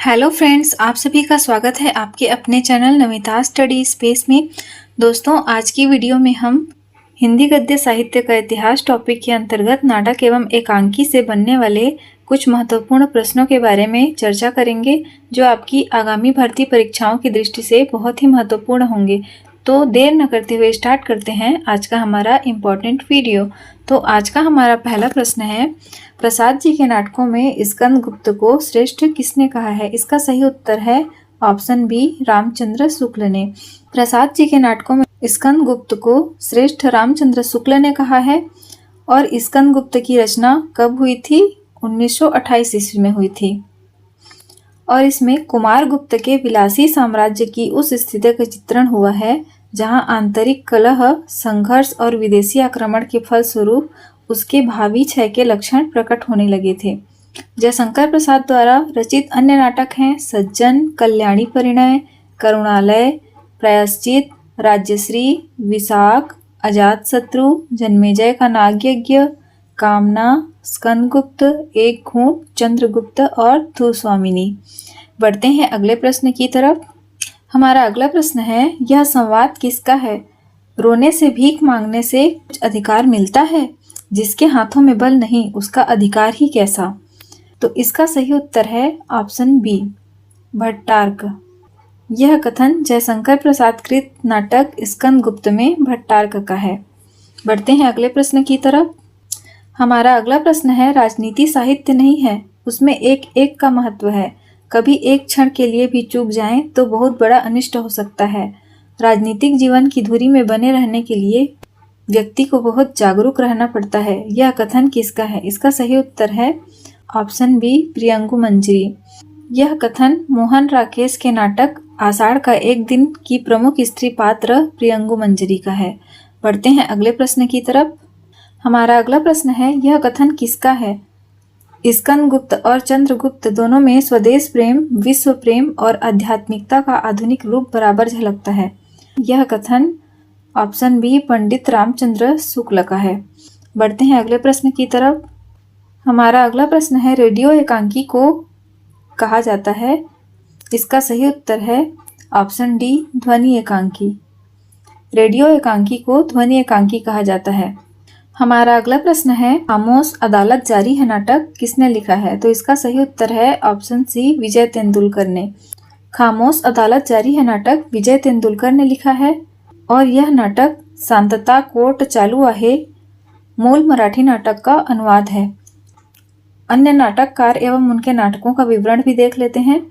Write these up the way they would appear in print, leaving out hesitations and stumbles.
Hello friends, आप सभी का स्वागत है आपके अपने चैनल नमिता स्टडी स्पेस में। दोस्तों, आज की वीडियो में हम हिंदी गद्य साहित्य का इतिहास टॉपिक के अंतर्गत नाटक एवं एकांकी से बनने वाले कुछ महत्वपूर्ण प्रश्नों के बारे में चर्चा करेंगे, जो आपकी आगामी भर्ती परीक्षाओं की दृष्टि से बहुत ही महत्वपूर्ण होंगे। तो देर न करते हुए स्टार्ट करते हैं आज का हमारा इम्पोर्टेंट वीडियो। तो आज का हमारा पहला प्रश्न है, प्रसाद जी के नाटकों में स्कंदगुप्त को श्रेष्ठ किसने कहा है? इसका सही उत्तर है ऑप्शन बी, रामचंद्र शुक्ल ने। प्रसाद जी के नाटकों में स्कंदगुप्त को श्रेष्ठ रामचंद्र शुक्ल ने कहा है। और स्कंदगुप्त की रचना कब हुई थी? 1928 ईस्वी में हुई थी। और इसमें कुमारगुप्त के विलासी साम्राज्य की उस स्थिति का चित्रण हुआ है जहां आंतरिक कलह, संघर्ष और विदेशी आक्रमण के फलस्वरूप उसके भावी क्षय के लक्षण प्रकट होने लगे थे। जयशंकर प्रसाद द्वारा रचित अन्य नाटक हैं सज्जन, कल्याणी परिणय, करुणालय, प्रायश्चित, राज्यश्री, विशाख, अजातशत्रु, जन्मेजय का नागयज्ञ, कामना, स्कंदगुप्त, एक घूंट, चंद्रगुप्त और भूस्वामिनी। बढ़ते हैं अगले प्रश्न की तरफ। हमारा अगला प्रश्न है, यह संवाद किसका है? रोने से भीख मांगने से कुछ अधिकार मिलता है, जिसके हाथों में बल नहीं उसका अधिकार ही कैसा? तो इसका सही उत्तर है ऑप्शन बी, भट्टार्क। यह कथन जयशंकर प्रसाद कृत नाटक स्कंदगुप्त में भट्टार्क का है। बढ़ते हैं अगले प्रश्न की तरफ। हमारा अगला प्रश्न है, राजनीति साहित्य नहीं है, उसमें एक एक का महत्व है। कभी एक क्षण के लिए भी चूक जाएं तो बहुत बड़ा अनिष्ट हो सकता है। राजनीतिक जीवन की धुरी में बने रहने के लिए व्यक्ति को बहुत जागरूक रहना पड़ता है। यह कथन किसका है? इसका सही उत्तर है ऑप्शन बी, प्रियंगु मंजरी। यह कथन मोहन राकेश के नाटक आषाढ़ का एक दिन की प्रमुख स्त्री पात्र प्रियंगु मंजरी का है। बढ़ते हैं अगले प्रश्न की तरफ। हमारा अगला प्रश्न है, यह कथन किसका है? स्कंदगुप्त और चंद्रगुप्त दोनों में स्वदेश प्रेम, विश्व प्रेम और आध्यात्मिकता का आधुनिक रूप बराबर झलकता है। यह कथन ऑप्शन बी, पंडित रामचंद्र शुक्ल का है। बढ़ते हैं अगले प्रश्न की तरफ। हमारा अगला प्रश्न है, रेडियो एकांकी को कहा जाता है। इसका सही उत्तर है ऑप्शन डी, ध्वनि एकांकी। रेडियो एकांकी को ध्वनि एकांकी कहा जाता है। हमारा अगला प्रश्न है, खामोश अदालत जारी है नाटक किसने लिखा है? तो इसका सही उत्तर है ऑप्शन सी, विजय तेंदुलकर ने। खामोश अदालत जारी है नाटक विजय तेंदुलकर ने लिखा है। और यह नाटक शांतता कोर्ट चालू आहे मूल मराठी नाटक का अनुवाद है। अन्य नाटककार एवं उनके नाटकों का विवरण भी देख लेते हैं।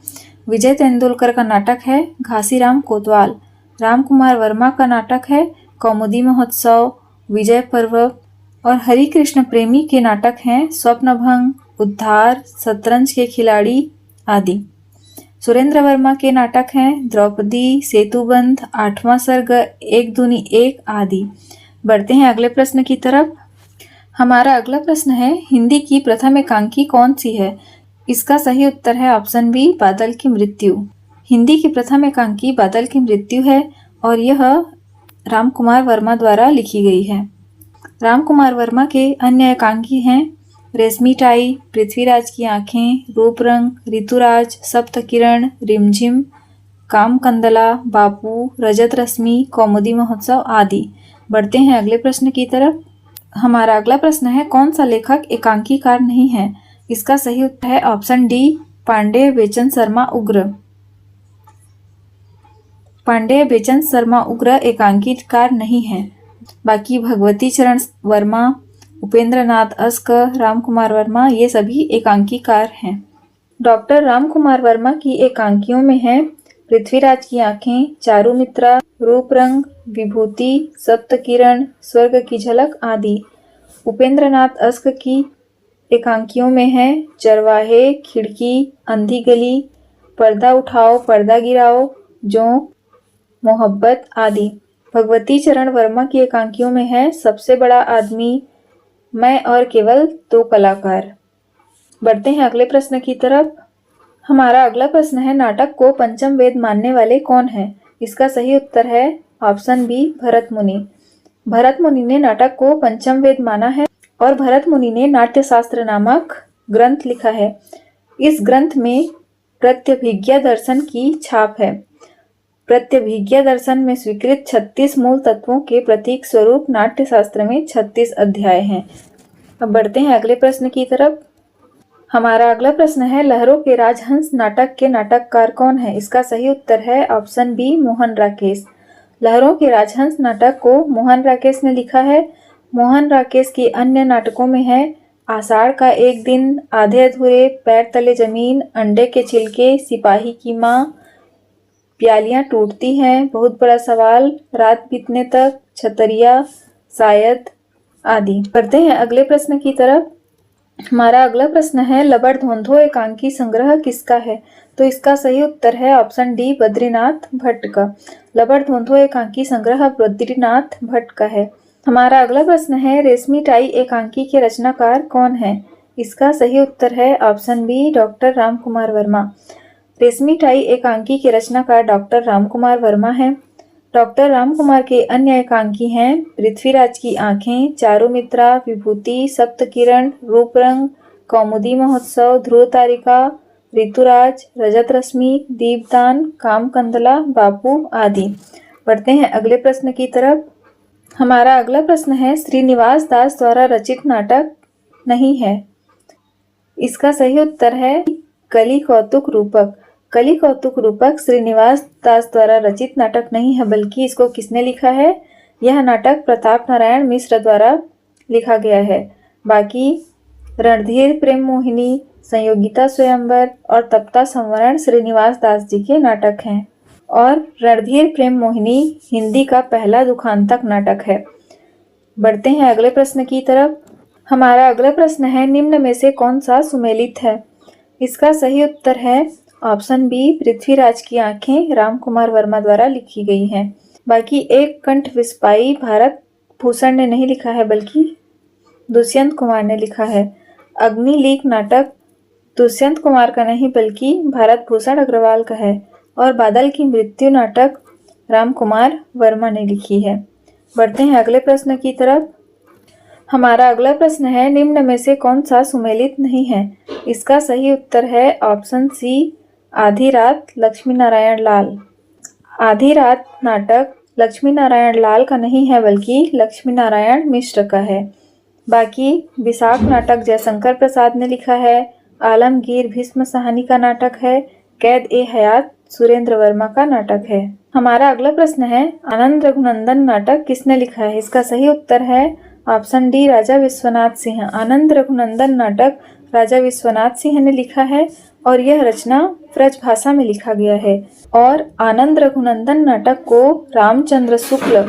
विजय तेंदुलकर का नाटक है घासीराम कोतवाल। राम कुमार वर्मा का नाटक है कौमुदी महोत्सव, विजय पर्व। और हरि कृष्ण प्रेमी के नाटक हैं स्वप्नभंग, उद्धार, शतरंज के खिलाड़ी आदि। सुरेंद्र वर्मा के नाटक हैं द्रौपदी, सेतुबंध, आठवां सर्ग, एक दूनी एक आदि। बढ़ते हैं अगले प्रश्न की तरफ। हमारा अगला प्रश्न है, हिंदी की प्रथम एकांकी कौन सी है? इसका सही उत्तर है ऑप्शन बी, बादल की मृत्यु। हिंदी की प्रथम एकांकी बादल की मृत्यु है और यह राम कुमार वर्मा द्वारा लिखी गई है। राम कुमार वर्मा के अन्य एकांकी हैं रेशमी टाई, पृथ्वीराज की आंखें, रूप रंग, ऋतुराज, सप्तकिरण, रिमझिम, कामकंदला, बापू, रजत रश्मि, कौमुदी महोत्सव आदि। बढ़ते हैं अगले प्रश्न की तरफ। हमारा अगला प्रश्न है, कौन सा लेखक एकांकीकार नहीं है? इसका सही उत्तर है ऑप्शन डी, पांडेय बेचन शर्मा उग्र। पांडेय बेचन शर्मा उग्र एकांकीकार नहीं है। बाकी भगवती चरण वर्मा, उपेंद्र नाथ अस्क, राम कुमार वर्मा ये सभी एकांकीकार हैं। डॉक्टर राम कुमार वर्मा की एकांकियों में है पृथ्वीराज की आंखें, चारुमित्रा, रूप रंग, विभूति, सप्तकिरण, स्वर्ग की झलक आदि। उपेंद्र नाथ अस्क की एकांकियों में है चरवाहे, खिड़की, अंधी गली, पर्दा उठाओ पर्दा गिराओ, जोंक, मोहब्बत आदि। भगवती चरण वर्मा की एकांकियों में है सबसे बड़ा आदमी, मैं और केवल दो कलाकार। बढ़ते हैं अगले प्रश्न की तरफ। हमारा अगला प्रश्न है, नाटक को पंचम वेद मानने वाले कौन हैं? इसका सही उत्तर है ऑप्शन बी, भरत मुनि। भरत मुनि ने नाटक को पंचम वेद माना है और भरत मुनि ने नाट्यशास्त्र नामक ग्रंथ लिखा है। इस ग्रंथ में प्रत्यभिज्ञा दर्शन की छाप है। प्रत्यभिज्ञा दर्शन में स्वीकृत 36 मूल तत्वों के प्रतीक स्वरूप नाट्य शास्त्र में 36 अध्याय हैं। अब बढ़ते हैं अगले प्रश्न की तरफ। हमारा अगला प्रश्न है, लहरों के राजहंस नाटक के नाटककार कौन है? इसका सही उत्तर है ऑप्शन बी, मोहन राकेश। लहरों के राजहंस नाटक को मोहन राकेश ने लिखा है। मोहन राकेश की अन्य नाटकों में है आषाढ़ का एक दिन, आधे अधूरे, पैर तले जमीन, अंडे के छिलके, सिपाही की माँ, प्यालियां टूटती हैं, बहुत बड़ा सवाल, रात बीतने तक, छतरिया, शायद आदि। बढ़ते हैं अगले प्रश्न की तरफ। हमारा अगला प्रश्न है, लबड़धोंधो एकांकी संग्रह किसका है? तो इसका सही उत्तर है ऑप्शन डी, बद्रीनाथ भट्ट का। लबड़धोंधो एकांकी संग्रह बद्रीनाथ भट्ट का है। हमारा अगला प्रश्न है, रेशमी टाई एकांकी के रचनाकार कौन है? इसका सही उत्तर है option B, doctor Ramkumar Verma. रेशमी टाई एकांकी के रचनाकार डॉक्टर रामकुमार वर्मा हैं। डॉक्टर रामकुमार के अन्य एकांकी हैं पृथ्वीराज की आंखें, चारुमित्रा, विभूति, सप्तकिरण, रूपरंग, कौमुदी महोत्सव, ध्रुव तारिका, ऋतुराज, रजत रश्मि, दीपदान, कामकंदला, बापू आदि। बढ़ते हैं अगले प्रश्न की तरफ। हमारा अगला प्रश्न है, श्रीनिवास दास द्वारा रचित नाटक नहीं है। इसका सही उत्तर है कली कौतुक रूपक। कली कौतुक रूपक श्रीनिवास दास द्वारा रचित नाटक नहीं है, बल्कि इसको किसने लिखा है? यह नाटक प्रताप नारायण मिश्र द्वारा लिखा गया है। बाकी रणधीर प्रेम मोहिनी, संयोगिता स्वयंवर और तप्ता संवरण श्रीनिवास दास जी के नाटक हैं, और रणधीर प्रेम मोहिनी हिंदी का पहला दुखांतक नाटक है। बढ़ते हैं अगले प्रश्न की तरफ। हमारा अगला प्रश्न है, निम्न में से कौन सा सुमेलित है? इसका सही उत्तर है ऑप्शन बी, पृथ्वीराज की आंखें रामकुमार वर्मा द्वारा लिखी गई हैं। बाकी एक कंठ विस्पाई भारत भूषण ने नहीं लिखा है, बल्कि दुष्यंत कुमार ने लिखा है। अग्निलीक नाटक दुष्यंत कुमार का नहीं, बल्कि भारत भूषण अग्रवाल का है। और बादल की मृत्यु नाटक रामकुमार वर्मा ने लिखी है। बढ़ते हैं अगले प्रश्न की तरफ। हमारा अगला प्रश्न है, निम्न में से कौन सा सुमेलित नहीं है? इसका सही उत्तर है ऑप्शन सी, आधी रात लक्ष्मी नारायण लाल। आधी रात नाटक लक्ष्मी नारायण लाल का नहीं है, बल्कि लक्ष्मी नारायण मिश्र का है। बाकी विशाख नाटक जयशंकर प्रसाद ने लिखा है। आलमगीर भीष्म साहनी का नाटक है। कैद ए हयात सुरेंद्र वर्मा का नाटक है। हमारा अगला प्रश्न है, आनंद रघुनंदन नाटक किसने लिखा है? इसका सही उत्तर है ऑप्शन डी, राजा विश्वनाथ सिंह। आनंद रघुनंदन नाटक राजा विश्वनाथ सिंह ने लिखा है, और यह रचना ब्रज भाषा में लिखा गया है। और आनंद रघुनंदन नाटक को रामचंद्र शुक्ल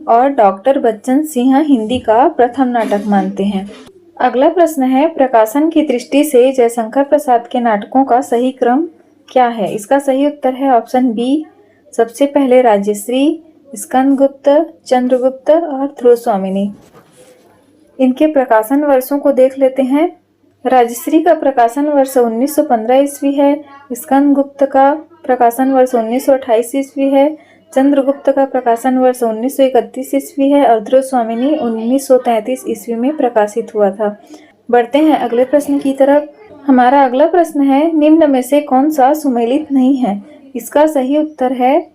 और डॉक्टर बच्चन सिंह हिंदी का प्रथम नाटक मानते हैं। अगला प्रश्न है, प्रकाशन की दृष्टि से जयशंकर प्रसाद के नाटकों का सही क्रम क्या है? इसका सही उत्तर है ऑप्शन बी, सबसे पहले राजश्री, स्कंदगुप्त, चंद्रगुप्त और ध्रुव स्वामिनी। इनके प्रकाशन वर्षों को देख लेते हैं। राजश्री का प्रकाशन वर्ष 1915 ईस्वी है। स्कंदगुप्त का प्रकाशन वर्ष 1928 ईस्वी है। चंद्रगुप्त का प्रकाशन वर्ष 1931 ईस्वी है, और ध्रुव स्वामिनी 1933 ईस्वी में प्रकाशित हुआ था। बढ़ते हैं अगले प्रश्न की तरफ। हमारा अगला प्रश्न है, निम्न में से कौन सा सुमेलित नहीं है? इसका सही उत्तर है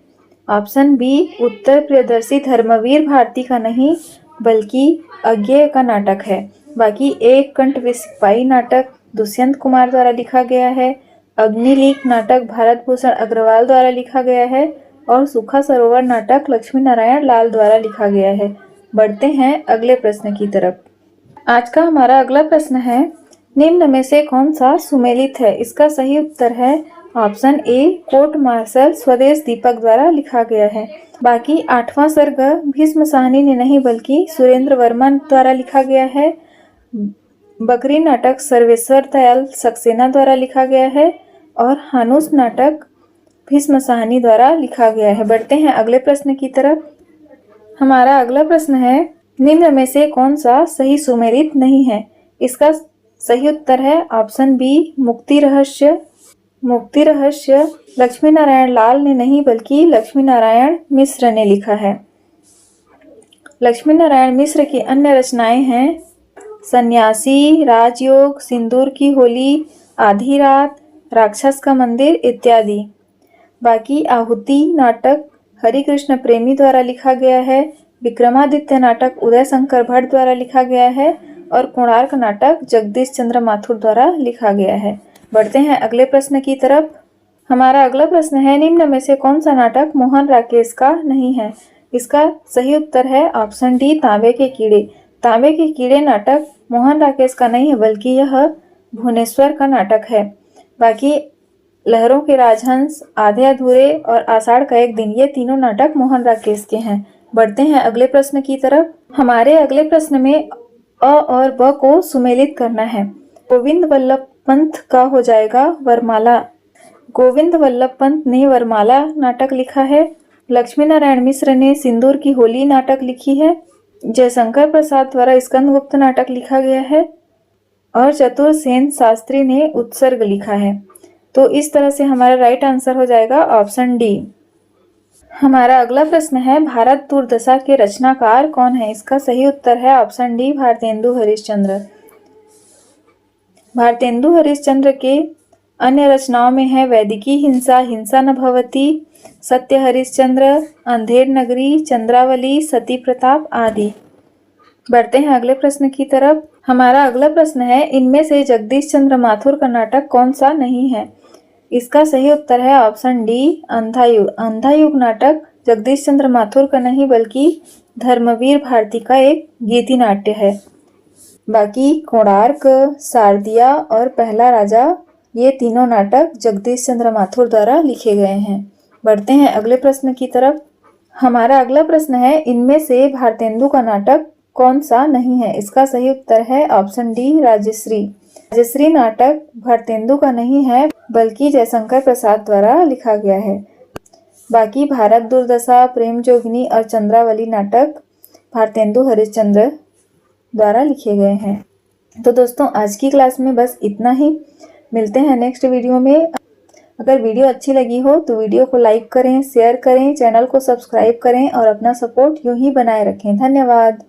ऑप्शन बी, उत्तर प्रियदर्शी धर्मवीर भारती का नहीं, बल्कि अज्ञेय का नाटक है। बाकी एक कंठ विस्पाई नाटक दुष्यंत कुमार द्वारा लिखा गया है। अग्निलीक नाटक भारत भूषण अग्रवाल द्वारा लिखा गया है, और सूखा सरोवर नाटक लक्ष्मी नारायण लाल द्वारा लिखा गया है। बढ़ते हैं अगले प्रश्न की तरफ। आज का हमारा अगला प्रश्न है, निम्न में से कौन सा सुमेलित है? इसका सही उत्तर है ऑप्शन ए, कोर्ट मार्शल स्वदेश दीपक द्वारा लिखा गया है। बाकी 8वां सर्ग भीष्म साहनी ने नहीं, बल्कि सुरेंद्र वर्मा द्वारा लिखा गया है। बकरी नाटक सर्वेश्वर दयाल सक्सेना द्वारा लिखा गया है, और हानुस नाटक भीष्म साहनी द्वारा लिखा गया है। बढ़ते हैं अगले प्रश्न की तरफ। हमारा अगला प्रश्न है, निम्न में से कौन सा सही सुमेलित नहीं है? इसका सही उत्तर है ऑप्शन बी, मुक्ति रहस्य। मुक्ति रहस्य लक्ष्मी नारायण लाल ने नहीं, बल्कि लक्ष्मी नारायण मिश्र ने लिखा है। लक्ष्मी नारायण मिश्र की अन्य रचनाएं हैं सन्यासी, राजयोग, सिंदूर की होली, आधी रात, राक्षस का मंदिर इत्यादि। बाकी आहुति नाटक हरिकृष्ण प्रेमी द्वारा लिखा गया है। विक्रमादित्य नाटक उदय शंकर भट्ट द्वारा लिखा गया है और कोणार्क नाटक जगदीश चंद्र माथुर द्वारा लिखा गया है। बढ़ते हैं अगले प्रश्न की तरफ। हमारा अगला प्रश्न है, निम्न में से कौन सा नाटक मोहन राकेश का नहीं है? इसका सही उत्तर है ऑप्शन डी, तांबे के कीड़े। तांबे के कीड़े नाटक मोहन राकेश का नहीं है, बल्कि यह भुवनेश्वर का नाटक है। बाकी लहरों के राजहंस, आधे अधूरे और आषाढ़ का एक दिन, ये तीनों नाटक मोहन राकेश के हैं। बढ़ते हैं अगले प्रश्न की तरफ। हमारे अगले प्रश्न में अ और ब को सुमेलित करना है। गोविंद वल्लभ पंत का हो जाएगा वरमाला। गोविंद वल्लभ पंत ने वरमाला नाटक लिखा है। लक्ष्मी नारायण मिश्र ने सिंदूर की होली नाटक लिखी है। जयशंकर प्रसाद द्वारा स्कंदगुप्त नाटक लिखा गया है और चतुर सेन शास्त्री ने उत्सर्ग लिखा है। तो इस तरह से हमारा राइट आंसर हो जाएगा ऑप्शन डी। हमारा अगला प्रश्न है, भारत दुर्दशा के रचनाकार कौन है? इसका सही उत्तर है ऑप्शन डी, भारतेंदु हरिश्चंद्र। भारतेंदु हरिश्चंद्र के अन्य रचनाओं में है वैदिकी हिंसा, हिंसा न भवती, सत्य हरिश्चंद्र, अंधेर नगरी, चंद्रावली, सती प्रताप आदि। बढ़ते हैं अगले प्रश्न की तरफ। हमारा अगला प्रश्न है, इनमें से जगदीश चंद्र माथुर का नाटक कौन सा नहीं है? इसका सही उत्तर है ऑप्शन डी, अंधायुग। अंधायुग नाटक जगदीश चंद्र माथुर का नहीं, बल्कि धर्मवीर भारती का एक गीति नाट्य है। बाकी कोणार्क, शारदिया और पहला राजा, ये तीनों नाटक जगदीश चंद्र माथुर द्वारा लिखे गए हैं। बढ़ते हैं अगले प्रश्न की तरफ। हमारा अगला प्रश्न है, इनमें से भारतेंदु का नाटक कौन सा नहीं है? इसका सही उत्तर है ऑप्शन डी, राजश्री। राजश्री नाटक भारतेंदु का नहीं है, बल्कि जयशंकर प्रसाद द्वारा लिखा गया है। बाकी भारत दुर्दशा, प्रेम जोगिनी और चंद्रावली नाटक भारतेंदु हरिश्चंद्र द्वारा लिखे गए हैं। तो दोस्तों, आज की क्लास में बस इतना ही। मिलते हैं नेक्स्ट वीडियो में। अगर वीडियो अच्छी लगी हो तो वीडियो को लाइक करें, शेयर करें, चैनल को सब्सक्राइब करें और अपना सपोर्ट यूं ही बनाए रखें। धन्यवाद।